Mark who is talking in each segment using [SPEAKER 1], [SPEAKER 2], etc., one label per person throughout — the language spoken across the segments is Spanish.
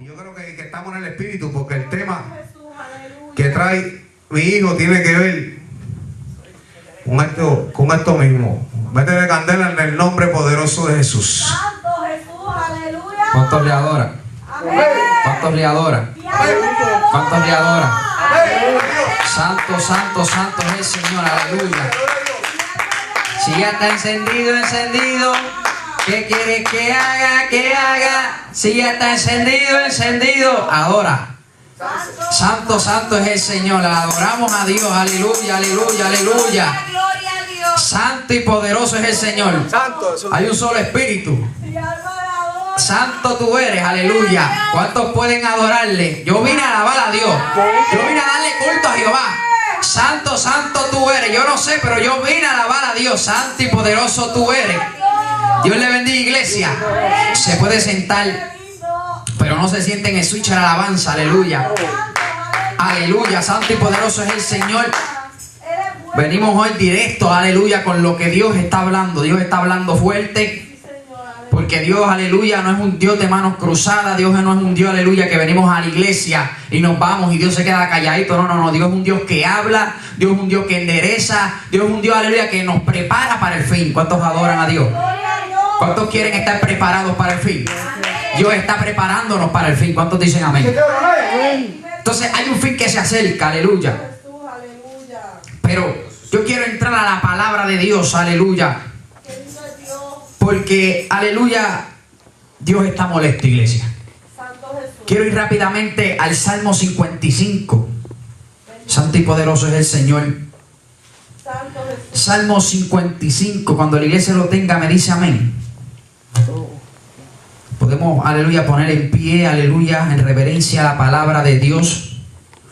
[SPEAKER 1] Y yo creo que estamos en el espíritu, porque el tema que trae mi hijo tiene que ver con esto mismo. Métele candela en el nombre poderoso de Jesús.
[SPEAKER 2] Santo Jesús, aleluya.
[SPEAKER 3] ¿Cuántos le adoran?
[SPEAKER 2] Amén.
[SPEAKER 3] ¿Cuántos le adoran? ¿Cuántos le adoran? Santo, santo, santo es el Señor, aleluya. Si ya está encendido, encendido, ¿qué quieres que haga? Que haga. Si ya está encendido, encendido, adora. Santo, santo es el Señor, adoramos a Dios, aleluya, aleluya, aleluya. Santo y poderoso es el Señor. Hay un solo espíritu. Santo tú eres, aleluya. ¿Cuántos pueden adorarle? Yo vine a alabar a Dios. Yo vine a darle culto a Jehová. Santo, santo tú eres. Yo no sé, pero yo vine a alabar a Dios. Santo y poderoso tú eres. Dios le bendiga, iglesia. Se puede sentar, pero no se siente en el switch de la alabanza, aleluya. Aleluya, santo y poderoso es el Señor. Venimos hoy directo, aleluya, con lo que Dios está hablando. Dios está hablando fuerte. Porque Dios, aleluya, no es un Dios de manos cruzadas. Dios no es un Dios, aleluya, que venimos a la iglesia y nos vamos y Dios se queda calladito. No, no, no. Dios es un Dios que habla. Dios es un Dios que endereza. Dios es un Dios, aleluya, que nos prepara para el fin. ¿Cuántos adoran a Dios? ¿Cuántos quieren estar preparados para el fin? Dios está preparándonos para el fin. ¿Cuántos dicen amén? Entonces hay un fin que se acerca, aleluya. Pero yo quiero entrar a la palabra de Dios, aleluya. Porque, aleluya, Dios está molesto, iglesia. Quiero ir rápidamente al Salmo 55. Santo y poderoso es el Señor. Salmo 55, cuando la iglesia lo tenga, me dice amén. Podemos, aleluya, poner en pie, aleluya, en reverencia a la palabra de Dios.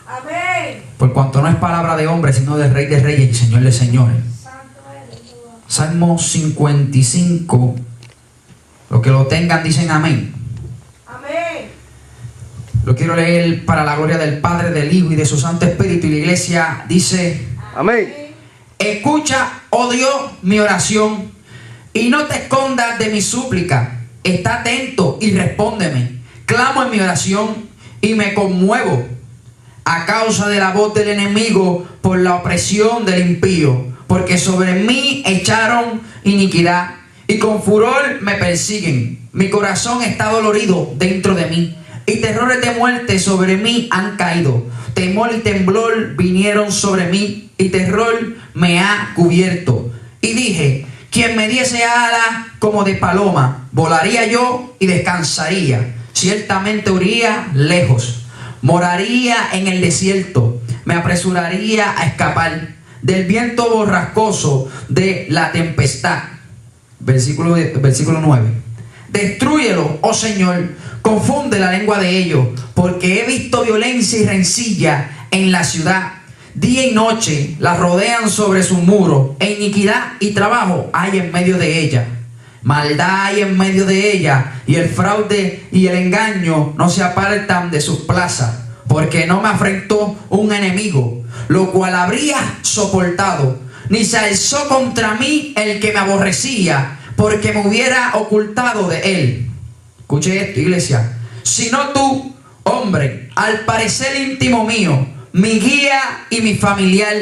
[SPEAKER 2] Amén.
[SPEAKER 3] Por cuanto no es palabra de hombre, sino del Rey de Reyes y Señor de Señores. Salmo 55. Los que lo tengan dicen amén.
[SPEAKER 2] Amén.
[SPEAKER 3] Lo quiero leer para la gloria del Padre, del Hijo y de su Santo Espíritu. Y la iglesia dice
[SPEAKER 4] amén.
[SPEAKER 3] Escucha, oh Dios, mi oración, y no te escondas de mi súplica. Está atento y respóndeme. Clamo en mi oración y me conmuevo a causa de la voz del enemigo, por la opresión del impío. Porque sobre mí echaron iniquidad y con furor me persiguen. Mi corazón está dolorido dentro de mí y terrores de muerte sobre mí han caído. Temor y temblor vinieron sobre mí y terror me ha cubierto. Y dije, quien me diese alas como de paloma, volaría yo y descansaría. Ciertamente iría lejos, moraría en el desierto, me apresuraría a escapar del viento borrascoso de la tempestad. Versículo 9. Destrúyelo, oh Señor, confunde la lengua de ellos, porque he visto violencia y rencilla en la ciudad. Día y noche la rodean sobre su muro, e iniquidad y trabajo hay en medio de ella. Maldad hay en medio de ella, y el fraude y el engaño no se apartan de sus plazas. Porque no me afrentó un enemigo, lo cual habría soportado, ni se alzó contra mí el que me aborrecía, porque me hubiera ocultado de él. Escuche esto, iglesia. Sino tú, hombre, al parecer íntimo mío, mi guía y mi familiar,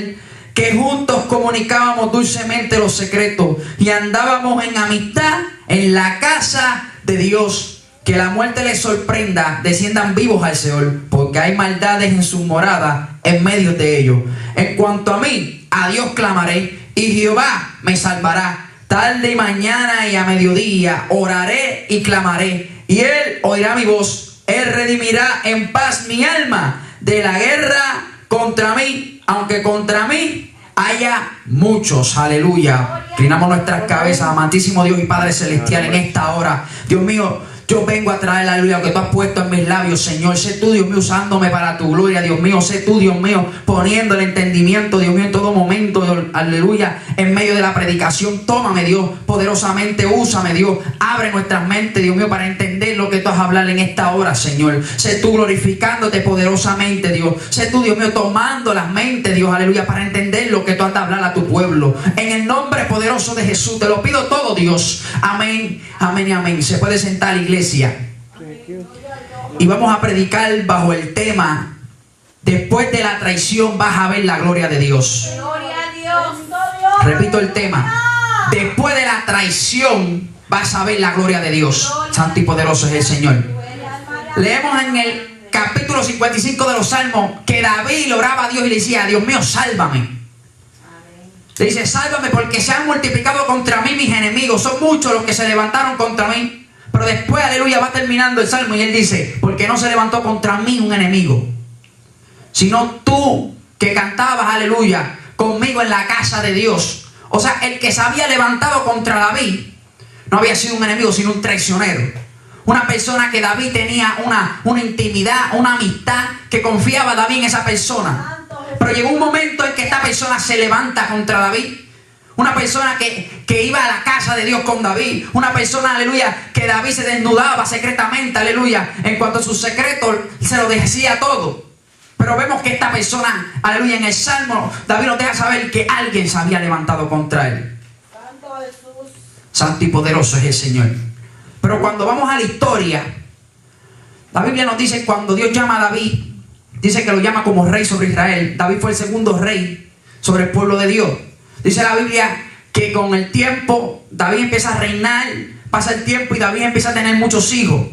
[SPEAKER 3] que juntos comunicábamos dulcemente los secretos y andábamos en amistad en la casa de Dios. Que la muerte les sorprenda, desciendan vivos al Seol, porque hay maldades en sus moradas en medio de ellos. En cuanto a mí, a Dios clamaré, y Jehová me salvará. Tarde y mañana y a mediodía oraré y clamaré, y Él oirá mi voz. Él redimirá en paz mi alma de la guerra contra mí, aunque contra mí haya muchos. Aleluya. Inclinamos nuestras cabezas, amantísimo Dios y Padre Celestial, en esta hora. Dios mío, yo vengo a traer, aleluya, lo que tú has puesto en mis labios, Señor. Sé tú, Dios mío, usándome para tu gloria, Dios mío. Sé tú, Dios mío, poniendo el entendimiento, Dios mío, en todo momento, aleluya, en medio de la predicación. Tómame, Dios, poderosamente, úsame, Dios. Abre nuestras mentes, Dios mío, para entender lo que tú has hablado en esta hora, Señor. Sé tú glorificándote poderosamente, Dios. Sé tú, Dios mío, tomando las mentes, Dios, aleluya, para entender lo que tú has de hablar a tu pueblo. En el nombre poderoso de Jesús, te lo pido todo, Dios. Amén, amén y amén. Se puede sentar, iglesia. Y vamos a predicar bajo el tema: después de la traición vas a ver la gloria de Dios.
[SPEAKER 2] Gloria a Dios.
[SPEAKER 3] Repito el tema: después de la traición vas a ver la gloria de Dios. Santo y poderoso es el Señor. Leemos en el capítulo 55 de los Salmos que David oraba a Dios y le decía: Dios mío, sálvame. Le dice: sálvame porque se han multiplicado contra mí mis enemigos. Son muchos los que se levantaron contra mí. Pero después, aleluya, va terminando el Salmo y él dice: porque no se levantó contra mí un enemigo, sino tú que cantabas, aleluya, conmigo en la casa de Dios. O sea, el que se había levantado contra David no había sido un enemigo, sino un traicionero. Una persona que David tenía una intimidad, una amistad, que confiaba David en esa persona. Pero llegó un momento en que esta persona se levanta contra David. Una persona que iba a la casa de Dios con David. Una persona, aleluya, que David se desnudaba secretamente, aleluya. En cuanto a sus secretos, se lo decía todo. Pero vemos que esta persona, aleluya, en el Salmo, David nos deja saber que alguien se había levantado contra él.
[SPEAKER 2] Santo Jesús.
[SPEAKER 3] Santo y poderoso es el Señor. Pero cuando vamos a la historia, la Biblia nos dice, cuando Dios llama a David, dice que lo llama como rey sobre Israel. David fue el segundo rey sobre el pueblo de Dios. Dice la Biblia que con el tiempo David empieza a reinar, pasa el tiempo y David empieza a tener muchos hijos.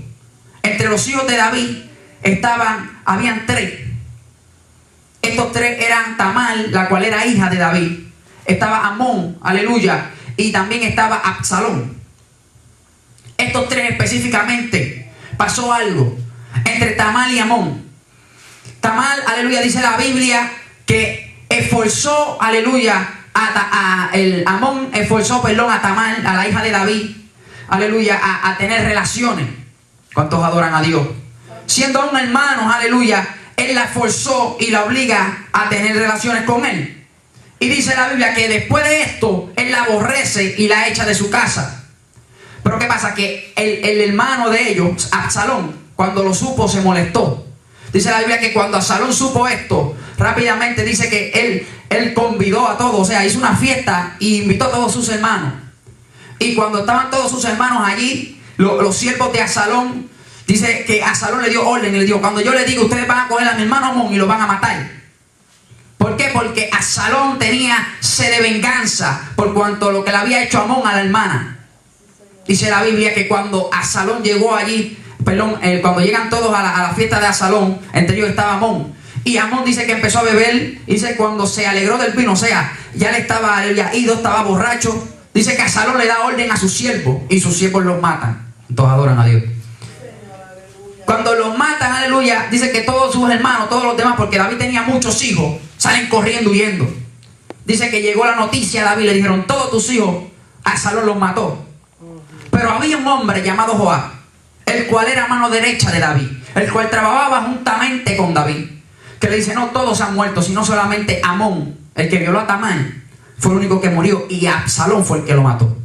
[SPEAKER 3] Entre los hijos de David habían tres. Estos tres eran Tamar, la cual era hija de David. Estaba Amón, aleluya, y también estaba Absalón. Estos tres específicamente pasó algo entre Tamar y Amón. Tamar, aleluya, dice la Biblia que esforzó, aleluya, Amón esforzó, a Tamar, a la hija de David, aleluya, a tener relaciones. ¿Cuántos adoran a Dios? Siendo aún hermanos, aleluya, él la esforzó y la obliga a tener relaciones con él. Y dice la Biblia que después de esto, él la aborrece y la echa de su casa. Pero ¿qué pasa? Que el hermano de ellos, Absalón, cuando lo supo, se molestó. Dice la Biblia que cuando Absalón supo esto, rápidamente dice que él convidó a todos, o sea, hizo una fiesta y invitó a todos sus hermanos. Y cuando estaban todos sus hermanos allí, los siervos de Absalón, dice que Absalón le dio orden y le dijo: cuando yo le digo, ustedes van a coger a mi hermano Amón y lo van a matar. ¿Por qué? Porque Absalón tenía sed de venganza por cuanto lo que le había hecho Amón a la hermana. Dice la Biblia que cuando Absalón llegó allí, cuando llegan todos a la fiesta de Absalón, entre ellos estaba Amón. Y Amón dice que empezó a beber. Dice cuando se alegró del vino, o sea, ya le estaba ido, estaba borracho. Dice que Absalón le da orden a sus siervos y sus siervos los matan. Todos adoran a Dios. Cuando los matan, aleluya, dice que todos sus hermanos, todos los demás, porque David tenía muchos hijos, salen corriendo, huyendo. Dice que llegó la noticia a David, le dijeron: todos tus hijos, Absalón los mató. Pero había un hombre llamado Joab, el cual era mano derecha de David, el cual trabajaba juntamente con David, que le dice: no todos han muerto, sino solamente Amón, el que violó a Tamar, fue el único que murió, y Absalón fue el que lo mató.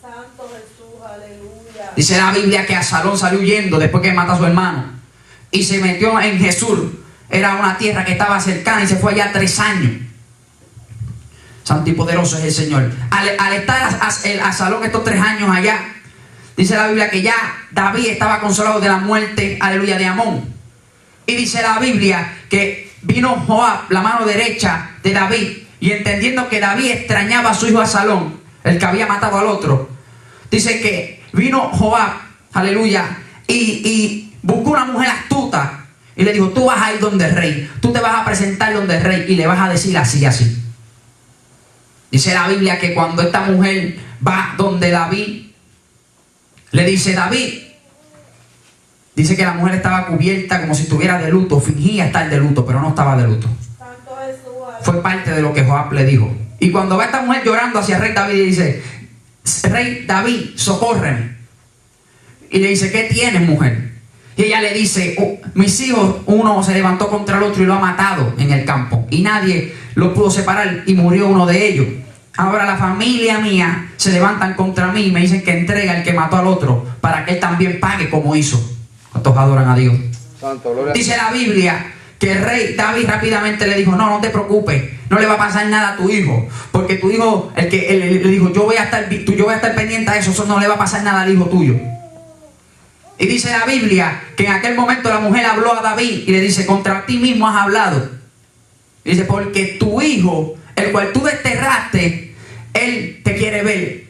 [SPEAKER 2] Santo Jesús, aleluya.
[SPEAKER 3] Dice la Biblia que Absalón salió huyendo después que mató a su hermano y se metió en Jesús. Era una tierra que estaba cercana y se fue allá 3 años. Santo y poderoso es el Señor. Al estar Absalón estos 3 años allá, dice la Biblia que ya David estaba consolado de la muerte, aleluya, de Amón. Y dice la Biblia que vino Joab, la mano derecha de David, y entendiendo que David extrañaba a su hijo Absalón, el que había matado al otro, dice que vino Joab, aleluya, y buscó una mujer astuta y le dijo: tú vas a ir donde el rey, tú te vas a presentar donde el rey y le vas a decir así y así. Dice la Biblia que cuando esta mujer va donde David, le dice: David, dice que la mujer estaba cubierta como si estuviera de luto, fingía estar de luto, pero no estaba de luto.
[SPEAKER 2] Santo Jesús, aleluya.
[SPEAKER 3] Fue parte de lo que Joab le dijo. Y cuando va esta mujer llorando hacia el rey David, y dice: rey David, socórreme. Y le dice: ¿qué tienes, mujer? Y ella le dice: mis hijos, uno se levantó contra el otro y lo ha matado en el campo, y nadie lo pudo separar y murió uno de ellos. Ahora la familia mía se levantan contra mí y me dicen que entrega al que mató al otro para que él también pague como hizo. ¿Cuántos adoran a Dios?
[SPEAKER 1] Santo, gloria.
[SPEAKER 3] Dice la Biblia que el rey David rápidamente le dijo: no te preocupes, no le va a pasar nada a tu hijo, porque tu hijo, él le dijo: yo voy a estar pendiente a eso no le va a pasar nada al hijo tuyo. Y dice la Biblia que en aquel momento la mujer habló a David y le dice, contra ti mismo has hablado. Y dice, porque tu hijo, el cual tú desterraste, él te quiere ver.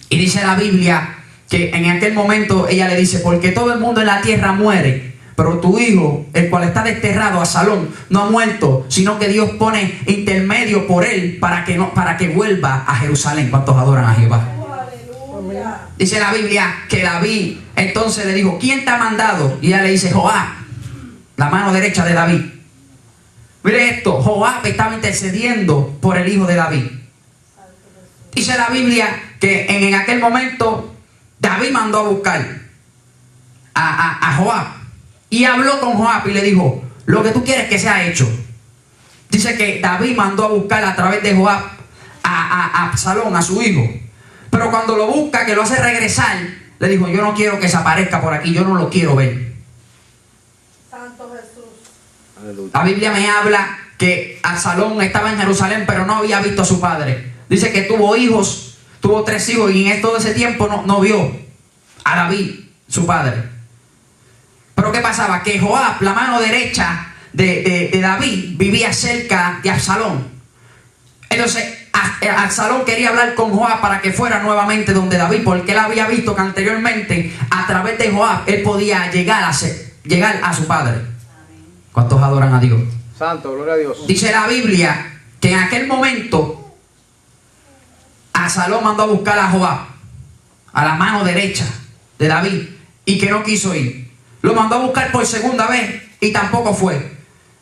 [SPEAKER 3] Y dice la Biblia que en aquel momento ella le dice, porque todo el mundo en la tierra muere, pero tu hijo, el cual está desterrado, Absalón, no ha muerto, sino que Dios pone intermedio por él para que vuelva a Jerusalén. ¿Cuántos adoran a Jehová?
[SPEAKER 2] Aleluya.
[SPEAKER 3] Dice la Biblia que David entonces le dijo, ¿quién te ha mandado? Y ella le dice, Joab, la mano derecha de David. Mire esto, Joab estaba intercediendo por el hijo de David. Dice la Biblia que en aquel momento David mandó a buscar a Joab. Y habló con Joab y le dijo, lo que tú quieres que sea hecho. Dice que David mandó a buscar a través de Joab a Absalón, a su hijo. Pero cuando lo busca, que lo hace regresar, le dijo, yo no quiero que se aparezca por aquí, yo no lo quiero ver.
[SPEAKER 2] Santo Jesús.
[SPEAKER 3] La Biblia me habla que Absalón estaba en Jerusalén, pero no había visto a su padre. Dice que tuvo hijos, tuvo 3 hijos, y en todo ese tiempo no vio a David, su padre. Pero ¿qué pasaba? Que Joab, la mano derecha de David, vivía cerca de Absalón. Entonces Absalón quería hablar con Joab para que fuera nuevamente donde David, porque él había visto que anteriormente a través de Joab él podía llegar a su padre. ¿Cuántos adoran a Dios?
[SPEAKER 4] Santo, gloria a Dios.
[SPEAKER 3] Dice la Biblia que en aquel momento Absalón mandó a buscar a Joab, a la mano derecha de David, y que no quiso ir. Lo mandó a buscar por segunda vez y tampoco fue.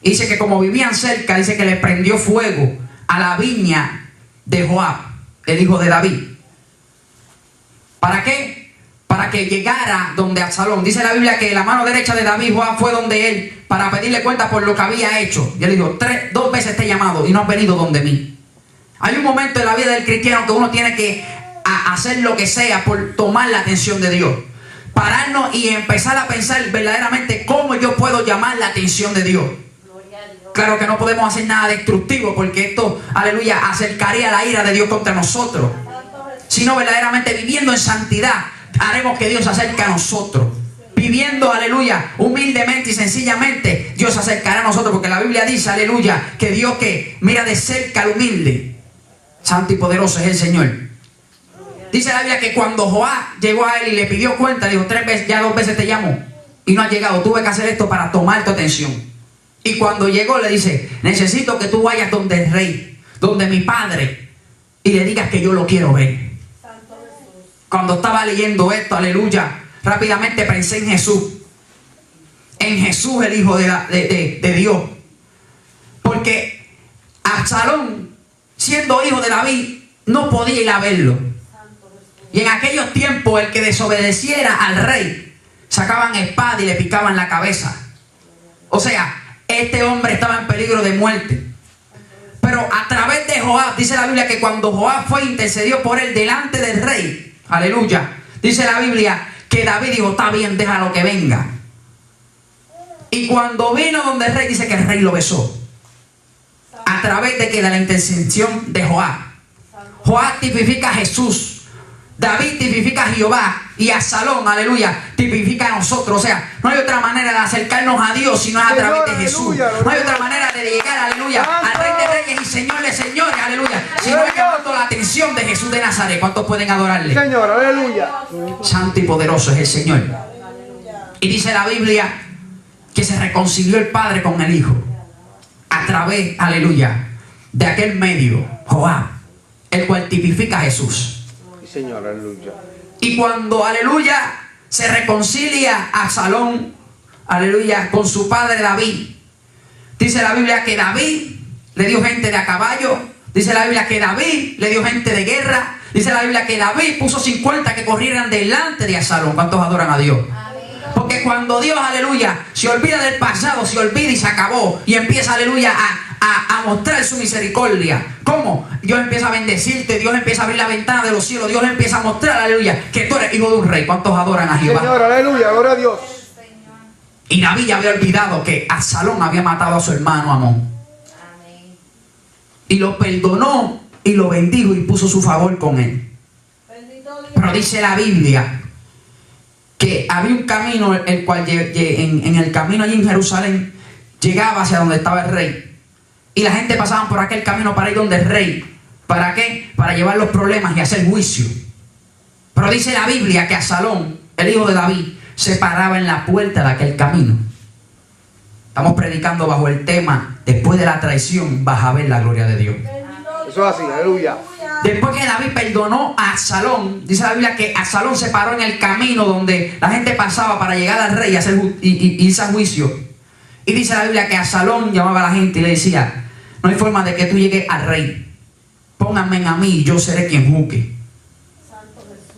[SPEAKER 3] Y dice que como vivían cerca, dice que le prendió fuego a la viña de Joab, el hijo de David. ¿Para qué? Para que llegara donde Absalón. Dice la Biblia que la mano derecha de David, Joab, fue donde él para pedirle cuenta por lo que había hecho. Y él dijo, 2 veces te he llamado y no has venido donde mí. Hay un momento en la vida del cristiano que uno tiene que hacer lo que sea por tomar la atención de Dios. Pararnos y empezar a pensar verdaderamente cómo yo puedo llamar la atención de Dios. Claro que no podemos hacer nada destructivo, porque esto, aleluya, acercaría la ira de Dios contra nosotros. Sino verdaderamente viviendo en santidad, haremos que Dios se acerque a nosotros. Viviendo, aleluya, humildemente y sencillamente, Dios se acercará a nosotros, porque la Biblia dice, aleluya, que Dios que mira de cerca al humilde, santo y poderoso es el Señor. Dice la Biblia que cuando Joab llegó a él y le pidió cuenta, dijo, 3 veces, ya 2 veces te llamo y no has llegado. Tuve que hacer esto para tomar tu atención. Y cuando llegó le dice, necesito que tú vayas donde el rey, donde mi padre, y le digas que yo lo quiero ver. Cuando estaba leyendo esto, aleluya, rápidamente pensé en Jesús. En Jesús, el Hijo de Dios. Porque Absalón, siendo hijo de David, no podía ir a verlo. Y en aquellos tiempos, el que desobedeciera al rey, sacaban espada y le picaban la cabeza. O sea, este hombre estaba en peligro de muerte. Pero a través de Joab, dice la Biblia que cuando Joab fue, intercedió por él delante del rey. Aleluya. Dice la Biblia que David dijo, está bien, déjalo que venga. Y cuando vino donde el rey, dice que el rey lo besó. A través de que de la intercesión de Joab. Joab tipifica a Jesús. David tipifica a Jehová. Y Absalón, aleluya, tipifica a nosotros. O sea, no hay otra manera de acercarnos a Dios si no es a través de Jesús. No hay otra manera de llegar, aleluya, al Rey de Reyes y Señor de Señores, aleluya, si no es llamando la atención de Jesús de Nazaret. ¿Cuántos pueden adorarle?
[SPEAKER 4] Señor, aleluya.
[SPEAKER 3] Santo y poderoso es el Señor. Y dice la Biblia que se reconcilió el Padre con el Hijo a través, aleluya, de aquel medio, Joab, el cual tipifica a Jesús.
[SPEAKER 4] Señor, aleluya.
[SPEAKER 3] Y cuando, aleluya, se reconcilia Absalón, aleluya, con su padre David, dice la Biblia que David le dio gente de a caballo, dice la Biblia que David le dio gente de guerra, dice la Biblia que David puso 50 que corrieran delante de Absalón. ¿Cuántos adoran a Dios? Porque cuando Dios, aleluya, se olvida del pasado, se olvida y se acabó, y empieza, aleluya, a mostrar su misericordia. ¿Cómo? Dios empieza a bendecirte, Dios empieza a abrir la ventana de los cielos, Dios empieza a mostrar, aleluya, que tú eres hijo de un rey. ¿Cuántos adoran a Jehová?
[SPEAKER 4] Señor, aleluya, gloria a Dios.
[SPEAKER 3] Y David ya había olvidado que Absalón había matado a su hermano Amón. Y lo perdonó y lo bendijo y puso su favor con él. Pero dice la Biblia que había un camino el cual en el camino allí en Jerusalén llegaba hacia donde estaba el rey. Y la gente pasaba por aquel camino para ir donde el rey. ¿Para qué? Para llevar los problemas y hacer juicio. Pero dice la Biblia que Absalón, el hijo de David, se paraba en la puerta de aquel camino. Estamos predicando bajo el tema: después de la traición vas a ver la gloria de Dios.
[SPEAKER 4] Eso es así, aleluya.
[SPEAKER 3] Después que David perdonó a Absalón, dice la Biblia que Absalón se paró en el camino donde la gente pasaba para llegar al rey y irse a juicio. Y dice la Biblia que Absalón llamaba a la gente y le decía: no hay forma de que tú llegues al rey. Pónganme a mí y yo seré quien juzgue.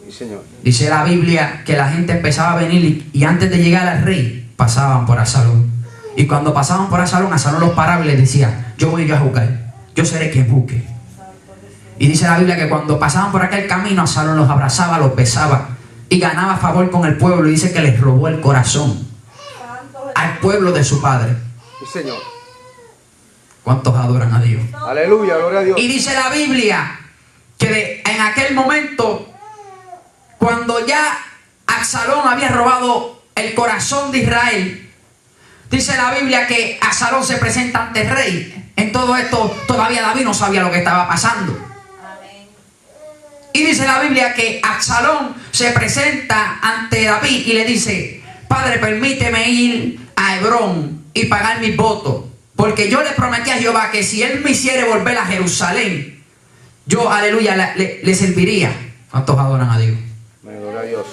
[SPEAKER 4] Sí, Señor.
[SPEAKER 3] Dice la Biblia que la gente empezaba a venir y antes de llegar al rey pasaban por Absalón. Y cuando pasaban por Absalón los paraba y les decía: yo voy a juzgar, yo seré quien juzgue. Y dice la Biblia que cuando pasaban por aquel camino, Absalón los abrazaba, los besaba y ganaba favor con el pueblo. Y dice que les robó el corazón al pueblo de su padre.
[SPEAKER 4] Sí, Señor.
[SPEAKER 3] ¿Cuántos adoran a Dios?
[SPEAKER 4] Aleluya, gloria a Dios.
[SPEAKER 3] Y dice la Biblia que en aquel momento, cuando ya Absalón había robado el corazón de Israel, dice la Biblia que Absalón se presenta ante el rey. En todo esto todavía David no sabía lo que estaba pasando. Y dice la Biblia que Absalón se presenta ante David y le dice: Padre, permíteme ir a Hebrón y pagar mis votos, porque yo le prometí a Jehová que si él me hiciera volver a Jerusalén, yo, aleluya, le serviría. ¿Cuántos adoran a Dios?
[SPEAKER 4] Gloria a Dios.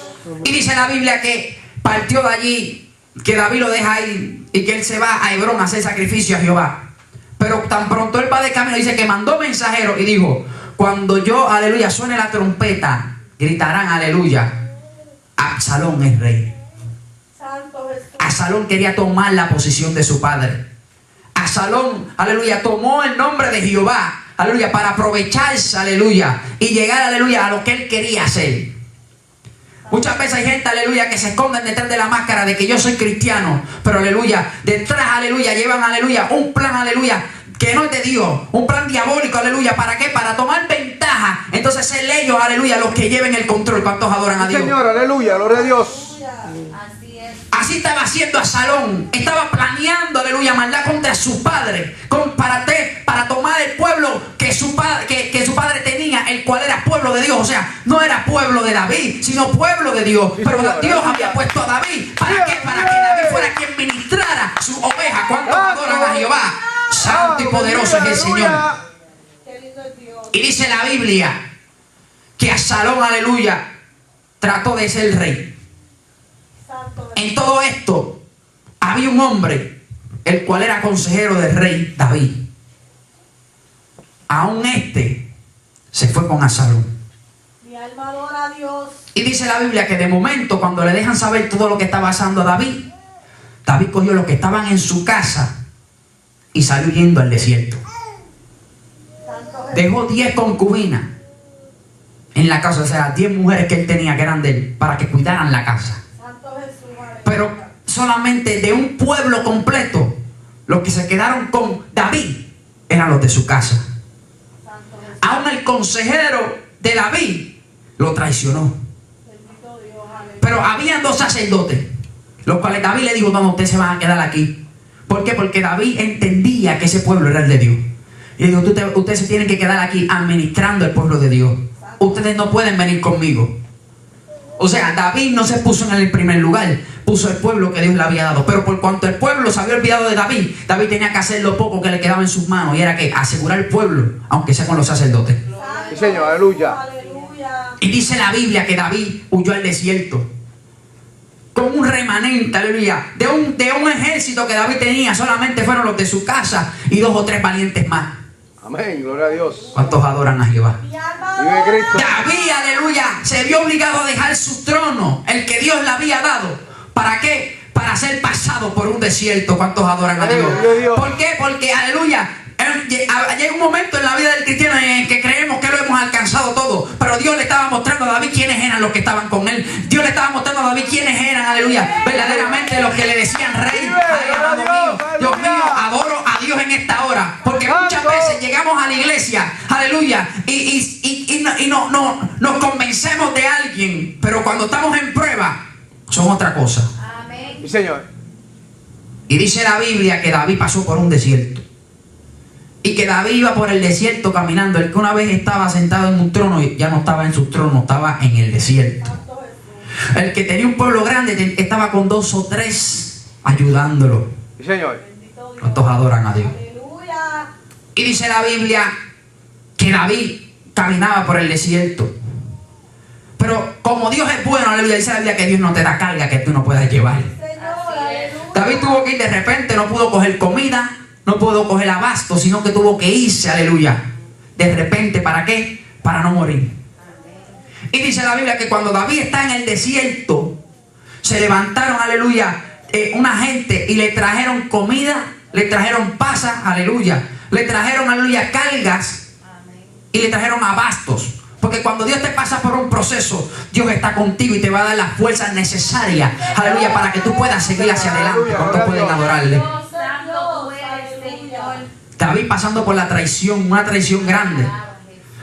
[SPEAKER 3] Y dice la Biblia que partió de allí, que David lo deja ir y que él se va a Hebrón a hacer sacrificio a Jehová. Pero tan pronto él va de camino, dice que mandó mensajeros y dijo: cuando yo, aleluya, suene la trompeta, gritarán, aleluya, Absalón es rey. Absalón quería tomar la posición de su padre. Absalón, aleluya, tomó el nombre de Jehová, aleluya, para aprovecharse, aleluya, y llegar, aleluya, a lo que él quería hacer. Muchas veces hay gente, aleluya, que se esconden detrás de la máscara de que yo soy cristiano, pero aleluya, detrás, aleluya, llevan, aleluya, un plan, aleluya, que no es de Dios, un plan diabólico, aleluya. ¿Para qué? Para tomar ventaja. Entonces ser ellos, aleluya, los que lleven el control. ¿Cuántos adoran a
[SPEAKER 4] Sí,
[SPEAKER 3] Dios?
[SPEAKER 4] Señor, aleluya, gloria a Dios.
[SPEAKER 3] Así estaba haciendo Absalón. Estaba planeando, aleluya, maldad contra su padre. Para tomar el pueblo que su padre tenía, el cual era pueblo de Dios. O sea, no era pueblo de David, sino pueblo de Dios.
[SPEAKER 4] Sí,
[SPEAKER 3] pero
[SPEAKER 4] señor,
[SPEAKER 3] Dios
[SPEAKER 4] aleluya.
[SPEAKER 3] había puesto a David. ¿Para qué? Para que David fuera quien ministrara su oveja. ¿Cuántos adoran a Jehová? Santo y poderoso es el Señor. Y dice la Biblia que Absalón, aleluya, trató de ser rey. En todo esto había un hombre, el cual era consejero del rey David. Aún este se fue con Absalón.
[SPEAKER 2] Mi alma adora a Dios.
[SPEAKER 3] Y dice la Biblia que de momento, cuando le dejan saber todo lo que estaba pasando a David, David cogió los que estaban en su casa y salió yendo al desierto. Dejó 10 concubinas en la casa, o sea, 10 mujeres que él tenía que eran de él, para que cuidaran la casa. Pero solamente de un pueblo completo, los que se quedaron con David eran los de su casa. Aún el consejero de David lo traicionó. Pero habían 2 sacerdotes, los cuales David le dijo: no, ustedes se van a quedar aquí. ¿Por qué? Porque David entendía que ese pueblo era el de Dios. Y le dijo: ustedes se tienen que quedar aquí administrando el pueblo de Dios. Ustedes no pueden venir conmigo. O sea, David no se puso en el primer lugar, puso el pueblo que Dios le había dado. Pero por cuanto el pueblo se había olvidado de David, David tenía que hacer lo poco que le quedaba en sus manos, y era que asegurar el pueblo, aunque sea con los sacerdotes.
[SPEAKER 4] Sí, Señor, aleluya.
[SPEAKER 3] Y dice la Biblia que David huyó al desierto con un remanente, aleluya, de un ejército que David tenía. Solamente fueron los de su casa y 2 o 3 valientes más.
[SPEAKER 4] Amén, gloria a Dios.
[SPEAKER 3] ¿Cuántos adoran a Jehová?
[SPEAKER 4] Vive Cristo.
[SPEAKER 3] David, aleluya, se vio obligado a dejar su trono, el que Dios le había dado. ¿Para qué? Para ser pasado por un desierto. ¿Cuántos adoran a Dios? ¿Por qué? Porque, aleluya, llega un momento en la vida del cristiano en que creemos que lo hemos alcanzado todo, pero Dios le estaba mostrando a David quiénes eran los que estaban con él. Dios le estaba mostrando a David quiénes eran, aleluya, verdaderamente los que le decían rey. Ay, amado mío, Dios mío, adoro a Dios en esta hora, porque muchas veces llegamos a la iglesia, aleluya, y nos convencemos de alguien, pero cuando estamos en prueba, son otra cosa.
[SPEAKER 4] Sí, Señor.
[SPEAKER 3] Y dice la Biblia que David pasó por un desierto. Y que David iba por el desierto caminando. El que una vez estaba sentado en un trono y ya no estaba en su trono, estaba en el desierto. El que tenía un pueblo grande estaba con 2 o 3 ayudándolo.
[SPEAKER 4] Sí, Señor.
[SPEAKER 3] ¿Cuántos adoran a Dios?
[SPEAKER 2] Aleluya.
[SPEAKER 3] Y dice la Biblia que David caminaba por el desierto. Pero como Dios es bueno, aleluya, dice la Biblia que Dios no te da carga que tú no puedas llevar.
[SPEAKER 2] Señor, aleluya.
[SPEAKER 3] David tuvo que ir de repente, no pudo coger comida, no pudo coger abasto, sino que tuvo que irse, aleluya, de repente. ¿Para qué? Para no morir. Y dice la Biblia que cuando David está en el desierto, se levantaron, aleluya, una gente y le trajeron comida, le trajeron pasas, aleluya, le trajeron, aleluya, cargas y le trajeron abastos. Porque cuando Dios te pasa por un proceso, Dios está contigo y te va a dar las fuerzas necesarias, aleluya, para que tú puedas seguir hacia adelante. ¿Cuántos pueden adorarle? David pasando por la traición, una traición grande.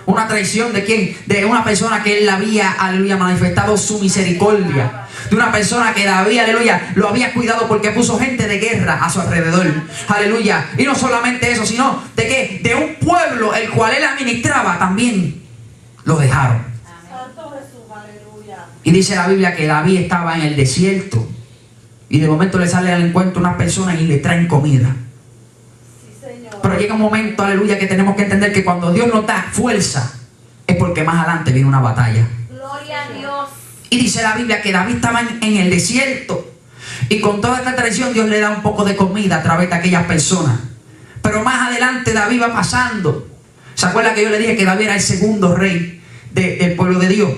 [SPEAKER 3] Una traición de quién? De una persona que él había, aleluya, manifestado su misericordia. De una persona que David, aleluya, lo había cuidado porque puso gente de guerra a su alrededor. Aleluya. Y no solamente eso, sino de que de un pueblo el cual él administraba también lo dejaron.
[SPEAKER 2] Santo Jesús, aleluya.
[SPEAKER 3] Y dice la Biblia que David estaba en el desierto. Y de momento le sale al encuentro unas personas y le traen comida.
[SPEAKER 2] Sí, Señor.
[SPEAKER 3] Pero llega un momento, aleluya, que tenemos que entender que cuando Dios nos da fuerza, es porque más adelante viene una batalla.
[SPEAKER 2] Gloria a Dios.
[SPEAKER 3] Y dice la Biblia que David estaba en el desierto. Y con toda esta traición Dios le da un poco de comida a través de aquellas personas. Pero más adelante David va pasando. ¿Se acuerda que yo le dije que David era el segundo rey del pueblo de Dios?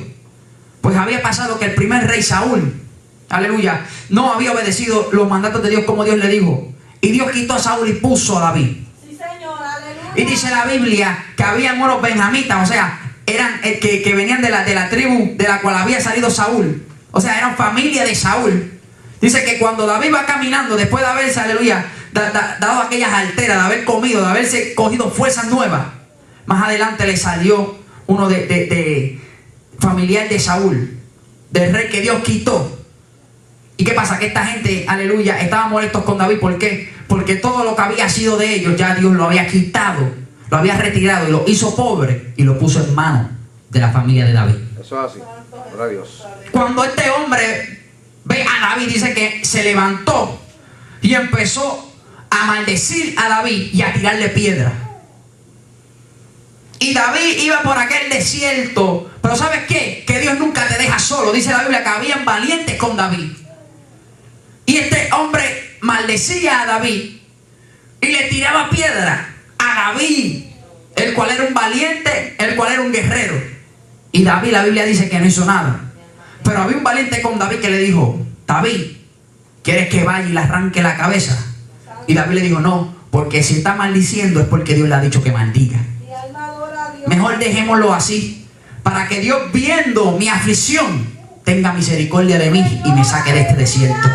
[SPEAKER 3] Pues había pasado que el primer rey Saúl, aleluya, no había obedecido los mandatos de Dios como Dios le dijo. Y Dios quitó a Saúl y puso a David.
[SPEAKER 2] Sí, Señor, aleluya.
[SPEAKER 3] Y dice la Biblia que habían unos benjamitas, o sea, eran que venían de la tribu de la cual había salido Saúl. O sea, eran familia de Saúl. Dice que cuando David va caminando, después de haberse, aleluya, dado aquellas alteras, de haber comido, de haberse cogido fuerzas nuevas, más adelante le salió uno de familiar de Saúl, del rey que Dios quitó. ¿Y qué pasa? Que esta gente, aleluya, estaban molestos con David. ¿Por qué? Porque todo lo que había sido de ellos ya Dios lo había quitado, lo había retirado y lo hizo pobre y lo puso en manos de la familia de David.
[SPEAKER 4] Eso es así. Gloria a Dios.
[SPEAKER 3] Cuando este hombre ve a David, dice que se levantó y empezó a maldecir a David y a tirarle piedra. Y David iba por aquel desierto. Pero ¿sabes qué? Que Dios nunca te deja solo. Dice la Biblia que habían valientes con David. Y este hombre maldecía a David y le tiraba piedra a David, el cual era un valiente, el cual era un guerrero. Y David, la Biblia dice que no hizo nada. Pero había un valiente con David que le dijo: David, ¿quieres que vaya y le arranque la cabeza? Y David le dijo: no, porque si está maldiciendo es porque Dios le ha dicho que maldiga.
[SPEAKER 2] Mi alma adora a Dios.
[SPEAKER 3] Mejor dejémoslo así, para que Dios, viendo mi aflicción, tenga misericordia de mí y me saque de este desierto.